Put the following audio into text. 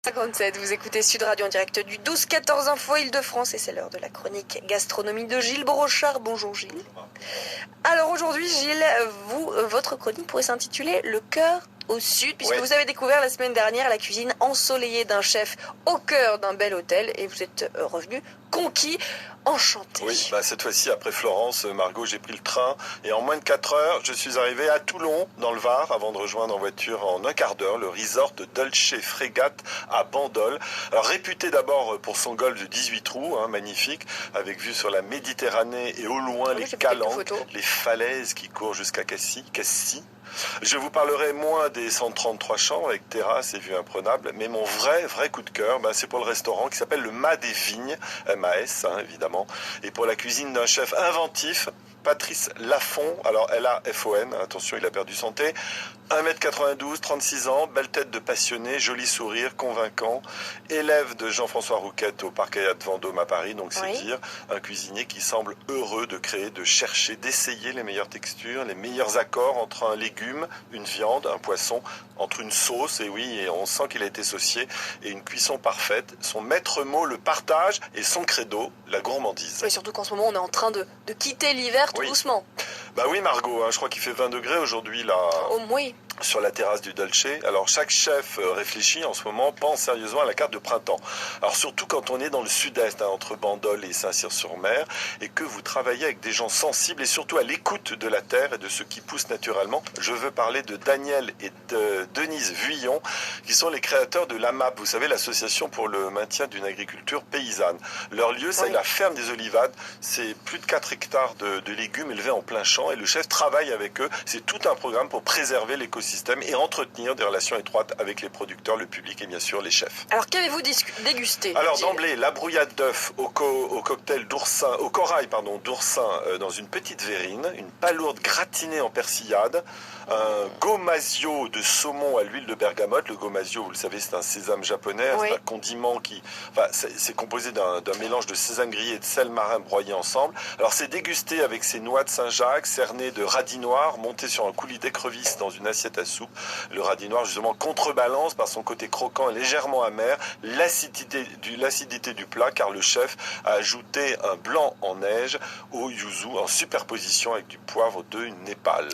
57, vous écoutez Sud Radio en direct du 12-14 Info Île-de-France et c'est l'heure de la chronique gastronomie de Gilles Brochard. Bonjour Gilles. Alors aujourd'hui Gilles, votre chronique pourrait s'intituler Le cœur au sud, puisque vous avez découvert la semaine dernière la cuisine ensoleillée d'un chef au cœur d'un bel hôtel et vous êtes revenu conquis, enchanté. Oui, cette fois-ci, après Florence, Margot, j'ai pris le train et en moins de 4 heures, je suis arrivé à Toulon, dans le Var, avant de rejoindre en voiture en un quart d'heure le resort Dolce Frégate à Bandol. Alors réputé d'abord pour son golfe de 18 trous, magnifique, avec vue sur la Méditerranée et au loin les calanques, les falaises qui courent jusqu'à Cassis. Je vous parlerai moins des 133 chambres avec terrasse et vue imprenable, mais mon vrai coup de cœur, c'est pour le restaurant qui s'appelle le Mât des Vignes, MAS évidemment, et pour la cuisine d'un chef inventif, Patrice Laffont, alors L-A-F-O-N, attention il a perdu son T, 1m92, 36 ans, belle tête de passionné, joli sourire, convaincant, élève de Jean-François Rouquette au Parc Hyatt Vendôme à Paris, donc c'est dire, un cuisinier qui semble heureux de créer, de chercher, d'essayer les meilleures textures, les meilleurs accords entre un légume, une viande, un poisson, entre une sauce, et on sent qu'il a été saucier, et une cuisson parfaite. Son maître mot, le partage, et son credo, la gourmandise. Et surtout qu'en ce moment, on est en train de quitter l'hiver tout doucement. Oui Margot, je crois qu'il fait 20 degrés aujourd'hui là. Oui. Sur la terrasse du Dolce. Alors chaque chef réfléchit en ce moment, pense sérieusement à la carte de printemps. Alors surtout quand on est dans le sud-est, entre Bandol et Saint-Cyr-sur-Mer, et que vous travaillez avec des gens sensibles et surtout à l'écoute de la terre et de ce qui pousse naturellement. Je veux parler de Daniel et de Denise Vuillon, qui sont les créateurs de l'AMAP, vous savez, l'association pour le maintien d'une agriculture paysanne. Leur lieu, c'est la ferme des Olivades. C'est plus de 4 hectares de légumes élevés en plein champ, et le chef travaille avec eux. C'est tout un programme pour préserver l'écosystème et entretenir des relations étroites avec les producteurs, le public et bien sûr les chefs. Alors qu'avez-vous dégusté? Alors d'emblée, la brouillade d'œufs au cocktail d'oursin, au corail d'oursin dans une petite verrine, une palourde gratinée en persillade, un gomasio de saumon à l'huile de bergamote. Le gomasio, vous le savez, c'est un sésame japonais, c'est un condiment c'est composé d'un mélange de sésame grillé et de sel marin broyé ensemble. Alors c'est dégusté avec ses noix de Saint-Jacques cernées de radis noirs montées sur un coulis d'écrevisse dans une assiette à soupe. Le radis noir justement contrebalance par son côté croquant et légèrement amer l'acidité du plat, car le chef a ajouté un blanc en neige au yuzu en superposition avec du poivre de Népal.